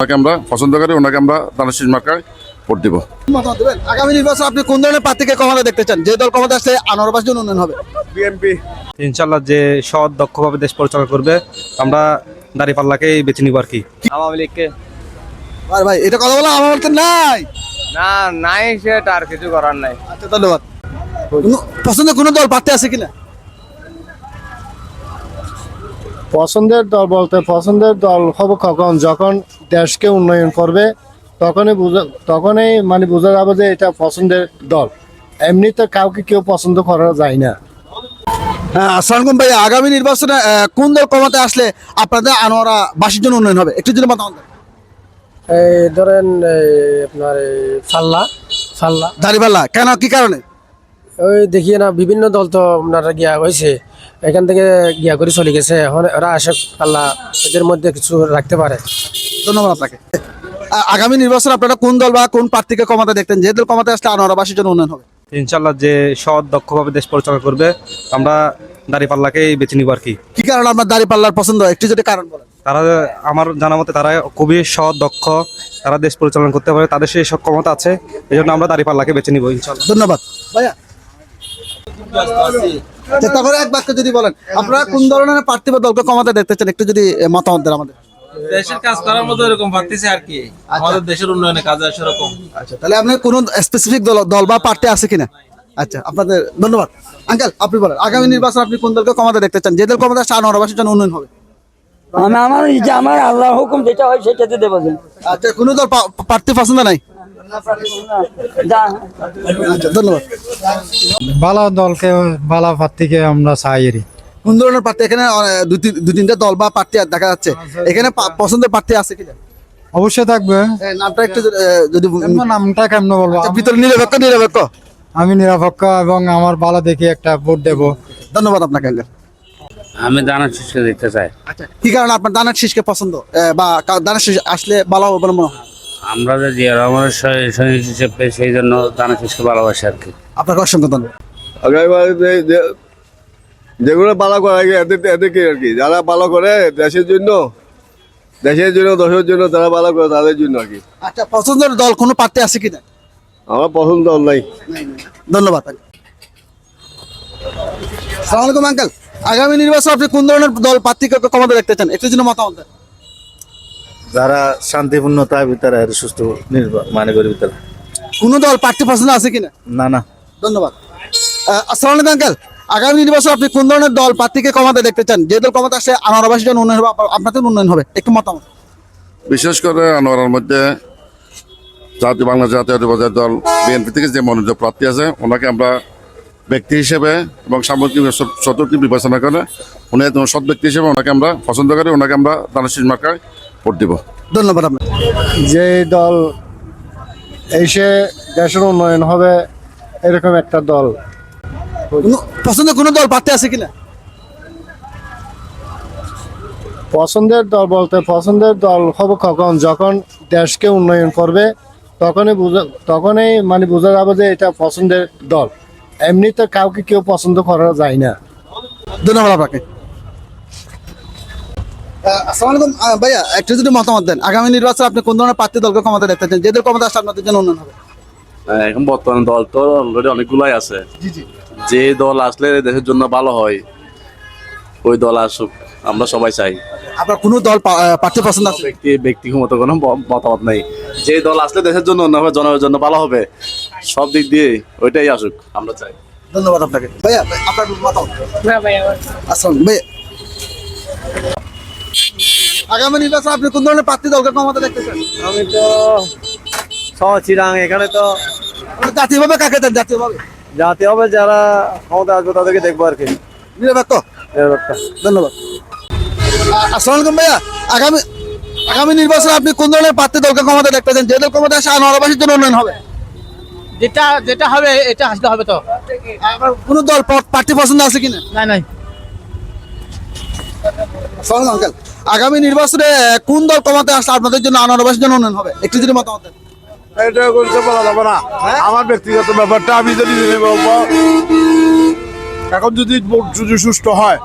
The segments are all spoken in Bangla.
ওনাকে আমরা পছন্দ করি, ওনাকে আমরা ধানের শীষ মার্কায় ভোট দিব। আগামী নির্বাচন আপনি কোন ধরনের প্রার্থীকে ক্ষমতা দেখতে চান? যে দল ক্ষমতা আসলে আনোয়ার জন্য উন্নয়ন হবে। বিএনপি। ইনশাল্লাহ যে সৎ দক্ষভাবে দেশ পরিচালনা করবে আমরা দাঁড়িপাল্লাকেই বেছে নিব আর কি। আওয়ামী লীগকে। আর ভাই এটা কথা বলা আমার তো নাই। না নাই, সেটা আর কিছু করার নাই। আচ্ছা ধন্যবাদ। পছন্দের কোনো দল প্রার্থী আছে কিনা? পছন্দের দল বলতে পছন্দের দল হবে কখন, যখন দেশকে উন্নয়ন করবে তখনই মানে বোঝা যাবে যে এটা পছন্দের দল। এমনিতে কাউকে কেউ পছন্দ করা যায় না। হ্যাঁ, আসসালামু আলাইকুম ভাই। আগামী নির্বাচনে কোন দল ক্ষমতায় আসলে আপনাদের আনোয়ারা বাসীর জন্য উন্নয়ন হবে? একটু যদি মতামত দেন। এই ধরেন আপনার ফাল্লা দাঁড়িপাল্লা কেন, কি কারণে? ওই দেখিয়ে না বিভিন্ন দল তো আপনারা গিয়া হয়েছে, এখান থেকে গিয়া করে চলে গেছে। এখন ওরা আসে আল্লাহ এদের মধ্যে কিছু রাখতে পারে। ধন্যবাদ আপনাকে। আগামী নির্বাচনে আপনারা কোন দল বা কোন প্রার্থীকে ক্ষমতা দেখতেন? যে দল ক্ষমতায় আসলে আনোয়ারা বাসীর জন্য উন্নয়ন হবে। ইনশাল্লাহ যে সৎ দক্ষভাবে দেশ পরিচালনা করবে আমরা দাঁড়িপাল্লাকেই বেছে নিব আর কি। কি কারণে আপনার দাঁড়িপাল্লার পছন্দ? একটু যদি কারণ বলেন। তারা আমার জানা মতে তারা খুবই সৎ দক্ষ, তারা দেশ পরিচালনা করতে পারে, তাদের সেই সব ক্ষমতা আছে, এই জন্য আমরা দাঁড়িপাল্লাকে বেছে নিব ইনশাল্লাহ। ধন্যবাদ ভাইয়া। তারপরে এক বাক্য যদি বলেন, আপনারা কোন ধরনের প্রার্থী বা দলকে ক্ষমতা দেখতে চান? একটু যদি মতামত দেন আমাদের। দেশের কাজ করার মতো এরকম ভাবতেছে আর কি, আমাদের দেশের উন্নয়নে কাজে আসে এরকম। আচ্ছা, তাহলে আপনার কোন স্পেসিফিক দল বা প্রার্থী আছে কিনা? আচ্ছা, আপনাদের ধন্যবাদ। আঙ্কেল আপনি বলেন, আগামী নির্বাচন আপনি কোন দলকে ক্ষমতা দেখতে চান? যে দল ক্ষমতা আসলে আনোয়ারবাসীর জন্য উন্নয়ন হবে। আমার আল্লাহ হুকুম যেটা হয় সেটাতে দেবো। আচ্ছা, কোন দল প্রার্থী পছন্দ নাই? আচ্ছা, ধন্যবাদ। ভালো দলকে ভালো প্রার্থীকে আমরা চাই। কোন ধরনের প্রার্থী? এখানে দুই তিনটা দল বা প্রার্থী দেখা যাচ্ছে, এখানে পছন্দের প্রার্থী আছে কিনা? অবশ্যই থাকবে। নামটা একটু যদি নামটা কেমন বলবো? ভিতরে নিরপেক্ষ। আমি নিরপেক্ষ এবং আমার ভালো দেখে একটা ভোট দেবো। ধন্যবাদ আপনাকে আঙ্কেল। আমি দানার শীষকে দেখতে চাই। আচ্ছা, কি কারণে আপনার দানার শীষকে পছন্দ, বা দানার শীষ আসলে ভালো হবে বলে মনে হয়? আমরা যে জিয়া রহমানের সৈনিক হিসেবে সেই জন্য দানার শীষকে ভালোবাসি আর কি। আপনাকে অসংখ্য ধন্যবাদ। যেগুলো ভালো করে এদেরকে আর কি, যারা ভালো করে দেশের জন্য দেশের জন্য তারা ভালো করে তাদের জন্য আর কি। আচ্ছা, পছন্দের দল কোনো প্রার্থী আছে কিনা? আমার পছন্দ নাই। ধন্যবাদ। আসসালামু আলাইকুম আঙ্কেল। আগামী নির্বাচন আপনি কোন ধরনের দল প্রার্থীকে ক্ষমতা দেখতে চান? একটু যদি মতামত দেন। যারা শান্তিপূর্ণতার ভিতরে সুস্থ মানে করি ভিতরে। কোন দল প্রার্থী পছন্দ আছে কিনা? না। ধন্যবাদ। আসসালামু আলাইকুম আঙ্কেল। আগামী নির্বাচন আপনি কোন ধরনের দল প্রার্থীকে ক্ষমতা দেখতে চান? যে দল ক্ষমতা আসলে আনোয়ারবাসীর জন্য উন্নয়ন হবে, আপনাদের উন্নয়ন হবে, একটু মতামত। বিশেষ করে আনোয়ারের মধ্যে বাংলাদেশ জাতীয়তাবাদী দল বিএনপি থেকে যে মনোনীত প্রার্থী আছে, ওনাকে আমরা ব্যক্তি হিসেবে এবং সামগ্রিক চতুর্থী বিবেচনা করে উনি সৎ ব্যক্তি হিসেবে ওনাকে আমরা পছন্দ করি, ওনাকে আমরা ধানের শীষ মার্কায় ভোট দিব। ধন্যবাদ আপনাকে। যে দল এসে দেশের উন্নয়ন হবে এরকম একটা দল। পছন্দের কোনো দল প্রার্থী আছে কিনা? পছন্দের দল বলতে পছন্দের দল হবে কখন, যখন দেশকে উন্নয়ন করবে তখনই মানে বোঝা যাবে যে এটা পছন্দের দল। এমনিতে কাউকে কেউ পছন্দ করা যায় না। ধন্যবাদ আপনাকে। আসসালামু আলাইকুম ভাইয়া, একটু যদি মতামত দেন, আগামী নির্বাচন আপনি কোন ধরনের প্রার্থী দলকে ক্ষমতা দেখতে চান? যে দল ক্ষমতা আসলে আপনাদের জন্য উন্নয়ন হবে। এখন বর্তমান দল তো অলরেডি অনেকগুলাই আছে, যে দল আসলে দেশের জন্য ভালো হয় ওই দল আসুক, আমরা সবাই চাই। আপনার কোনো দল প্রার্থী পছন্দ আছে? ব্যক্তিগত কোনো মতামত নেই, যে দল আসলে দেশের জন্য উন্নয়ন হবে, জনগণের জন্য ভালো হবে, সব দিক দিয়ে ওইটাই আসুক, আমরা চাই। ধন্যবাদ আপনাকে। ভাইয়া আপনার মতামত। আসসালাম ভাইয়া। আগামী নির্বাচন আপনি কোন ধরনের প্রার্থী দলকে ক্ষমতা দেখতে চান? আমি তো চিরাং, এখানে তো জাতীয়ভাবে কাকে দেন? জাতীয়ভাবে যারা ক্ষমতা আসবে তাদেরকে দেখবো আর কি। নিরপেক্ষ। ধন্যবাদ। আসসালামু আলাইকুম ভাইয়া। আগামী নির্বাচনে আপনি কোন ধরনের প্রার্থী দলকে ক্ষমতা দেখতে চান? যে দল ক্ষমতা আসে আনোয়ারবাসীর জন্য উন্নয়ন হবে। যেটা হবে এটা আসলে হবে তো। আপনার কোনো দল প্রার্থী পছন্দ আছে কিনা? নাই। আসসালামু আঙ্কেল। আগামী নির্বাচনে কোন দল ক্ষমতা আসলে আপনাদের জন্য আনোয়ারবাসীর জন্য উন্নয়ন হবে? একটু যদি মতামত দেন। এটা বলতে বলা যাবে না, আমার ব্যক্তিগত ব্যাপারটা আমি যদি বলবো, এখন যদি ভোট যদি সুষ্ঠু হয়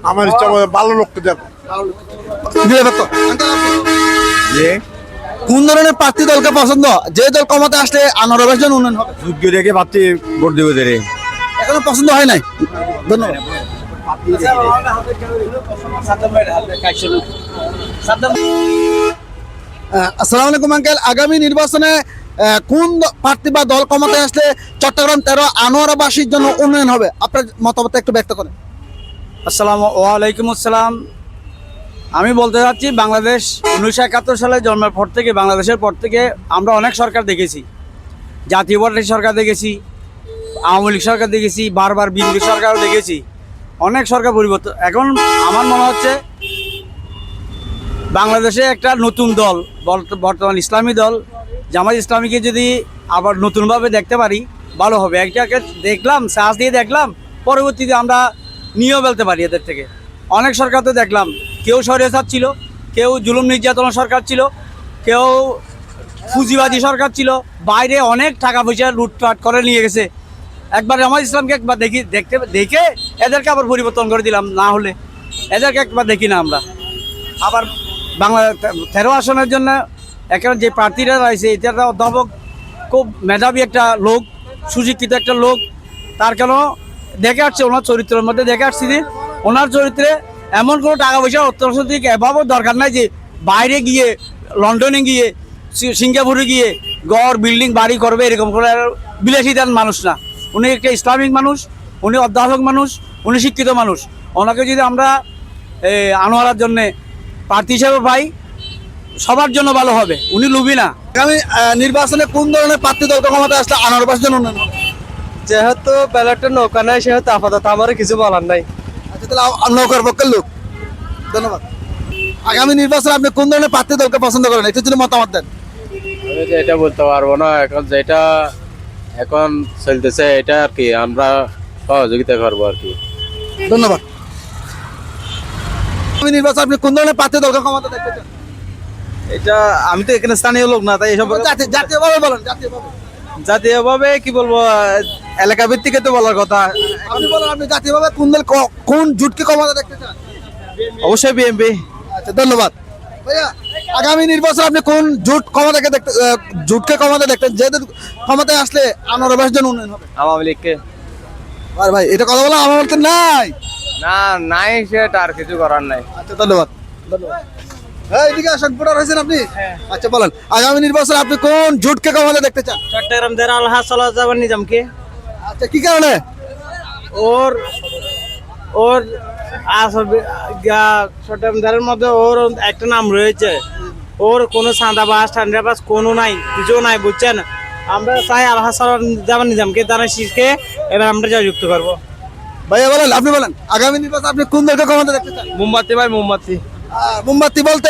আমার ইচ্ছা ভালো লোককে দেবো। নিরাপত্ত আঙ্কেল, আপনি? কোন ধরনের প্রার্থী দলকে পছন্দ, যে দল ক্ষমতা আসলে আনোয়ার আবাসের জন্য উন্নয়ন হবে? যোগ্য রেখে পাচ্ছি ভোট দেবো দেরে এখনো পছন্দ হয় নাই, ধন্যবাদ। আসসালামু আলাইকুম আঙ্কেল, আগামী নির্বাচনে কোন প্রার্থী বা দল ক্ষমতায় আসলে চট্টগ্রাম 13 আনোয়ারাবাসীর জন্য উন্নয়ন হবে, আপনার মতামত একটু ব্যক্ত করেন। আসসালামু ওয়ালাইকুম আসসালাম। আমি বলতে চাচ্ছি, বাংলাদেশ 1971 সালে জন্মের পর থেকে, বাংলাদেশের পর থেকে আমরা অনেক সরকার দেখেছি। জাতীয় পার্টির সরকার দেখেছি, আওয়ামী লীগ সরকার দেখেছি, বারবার বিএনপি সরকারও দেখেছি, অনেক সরকার পরিবর্তন। এখন আমার মনে হচ্ছে বাংলাদেশে একটা নতুন দল, বর্তমান ইসলামী দল জামাত ইসলামীকে যদি আবার নতুনভাবে দেখতে পারি ভালো হবে। একটাকে দেখলাম, সাহস দিয়ে দেখলাম, পরবর্তীতে আমরা নিয়েও ফেলতে পারি এদের থেকে। অনেক সরকার তো দেখলাম, কেউ স্বৈরাচার ছিল, কেউ জুলুম নির্যাতন সরকার ছিল, কেউ পুঁজিবাদী সরকার ছিল, বাইরে অনেক টাকা পয়সা লুটপাট করে নিয়ে গেছে। একবার জামাত ইসলামকে একবার দেখে এদেরকে আবার পরিবর্তন করে দিলাম, না হলে এদেরকে একবার দেখি না আমরা। আবার বাংলা 13 আসনের জন্য এখানে যে প্রার্থীরা রয়েছে, এটা অধ্যাপক খুব মেধাবী একটা লোক, সুশিক্ষিত একটা লোক। তার কেন দেখে আসছে, ওনার চরিত্রের মধ্যে দেখে আসছি যে ওনার চরিত্রে এমন কোনো টাকা পয়সা অর্থনৈতিক এভাবেও দরকার নাই যে বাইরে গিয়ে, লন্ডনে গিয়ে, সিঙ্গাপুরে গিয়ে গড় বিল্ডিং বাড়ি করবে, এরকম করে বিলাসিতার মানুষ না। উনি একটা ইসলামিক মানুষ, উনি অধ্যাপক মানুষ, উনি শিক্ষিত মানুষ। ওনাকে যদি আমরা আনোয়ারার জন্যে প্রার্থী হিসেবে পাই, সবার জন্য ভালো হবে। উনি লুবি না। আগামী নির্বাচনে কোন ধরনের প্রার্থী দলকে ক্ষমতা আসলে আনোয়ার আবাসের জন্য উন্নয়ন হবে? যেহেতু ব্যালটটা নৌকা নাই, সেহেতু আপাতত আমার কিছু বলার নাই। আচ্ছা, তাহলে নৌকার পক্ষের লোক, ধন্যবাদ। আগামী নির্বাচনে আপনি কোন ধরনের প্রার্থী দলকে পছন্দ করেন, একটু যদি মতামত দেন। আমি তো এটা বলতে পারবো না, এখন যেটা এখন চলতেছে এটা আর কি আমরা সহযোগিতা করবো আর কি। ধন্যবাদ। আগামী নির্বাচনে আপনি কোন ধরনের প্রার্থী দলকে ক্ষমতা দেখতে চান? এটা আমি তো এখানে স্থানীয় লোক না, তাই এসব জাতীয়ভাবে বলেন, জাতীয়ভাবে। জাতীয়ভাবে কি বলবো, এলাকা ভিত্তিকে তো বলার কথা। আপনি বলেন, আপনি জাতীয়ভাবে কোন দল, কোন জোটকে ক্ষমতা দেখতে চান? অবশ্যই বিএনপি। আচ্ছা, ধন্যবাদ ভাইয়া। আগামী নির্বাচনে আপনি কোন জোটকে ক্ষমতা দেখতেন, যে ক্ষমতায় আসলে আনোয়ার আবাসের জন্য উন্নয়ন হবে? আওয়ামী লীগকে। আর ভাই, এটা কথা বলা আমার বলতে নাই। না, নাই, সেটা আর কিছু করার নাই। আচ্ছা, ধন্যবাদ, ধন্যবাদ। এদিকে আসেন, ভোটার হয়েছেন আপনি? আচ্ছা, বলেন, আগামী নির্বাচনে আপনি কোন জোটকে ক্ষমতা দেখতে চান? চট্টগ্রাম জেলা আল হাসান নিজামকে। আচ্ছা, কি কারণে? ওর চট্টগ্রামের মধ্যে ওর একটা নাম রয়েছে, ওর কোনো সান্দাবাস ঠান্ডাবাস কোনো নাই, কিছু নাই, বুঝছেন? আমরা চাই আল হাসান নিজামকে তারা শিখে এবার আমরা যুক্ত করবো। ভাইয়া বলেন, আপনি বলেন, আগামী নির্বাচনে আপনি কোন দলকে ক্ষমতা দেখতে চান? মোমবাতি ভাই, মোমবাতি। মোমবাতি বলতে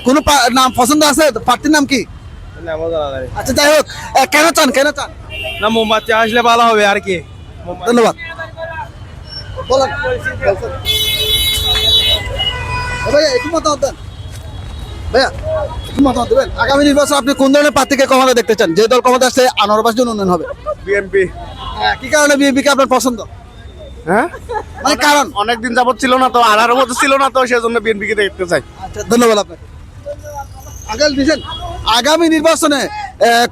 কোন নাম পছন্দ আছে? প্রার্থীর নাম কি? আচ্ছা, যাই হোক, কেন চান? না, মোমবাতি আসলে ভালো হবে আর কি। ধন্যবাদ। বলেন ভাইয়া, একটু মতামত দেন। ভাইয়া, একটু মতামত দেবেন। আগামী নির্বাচনে আপনি কোন ধরনের প্রার্থীকে ক্ষমতা দেখতে চান, যে দল ক্ষমতা আসলে আনোয়ার আবাসের জন্য উন্নয়ন হবে? বিএনপি। কি কারণে বিএনপি কে আপনার পছন্দ? হ্যাঁ, মানে কারণ? অনেকদিন যাবত ছিল না তো, 18 বছর ছিল না তো, সেজন্য বিএনপিকে দেখতে চাই। আচ্ছা, ধন্যবাদ আপনাকে। আঙ্কেল দিছেন, আগামী নির্বাচনে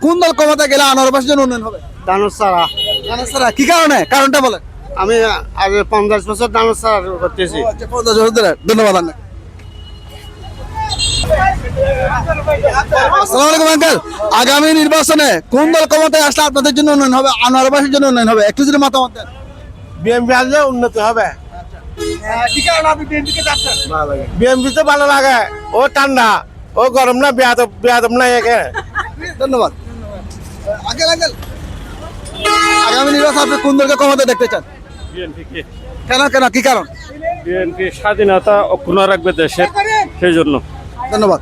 কোন দল ক্ষমতা গেলে আনোয়ার আবাসের জন্য উন্নয়ন হবে? দানুস ছাড়া। দানুস ছাড়া, কি কারণে? কারণটা বলেন। আমি আগে 50 বছর দানুস ছাড়া করতেছি। আচ্ছা, 50 বছর ধরে। ধন্যবাদ আপনাকে। আসসালামু আলাইকুম আঙ্কেল, আগামী নির্বাচনে কোন দল ক্ষমতায় আসলে আপনাদের জন্য উন্নয়ন হবে, আনোয়ার আবাসের জন্য উন্নয়ন হবে, একটু যদি মতামত দেন। বিএমপি আসলে উন্নতি হবে। কি কারণে আপনি বিএনপিকে চাচ্ছেন? বিএমপি তো ভালো লাগে, ও ঠান্ডা, ও গরম না, বেয়াদব না একে। ধন্যবাদ আঙ্কেল। আগামী নির্বাচনে আপনি কোন দলকে ক্ষমতা দেখতে চান? বিএনপিকে। কেন, কি কারণ? বিএনপি স্বাধীনতা অক্ষুণ্ণ রাখবে দেশের, সেই জন্য। ধন্যবাদ।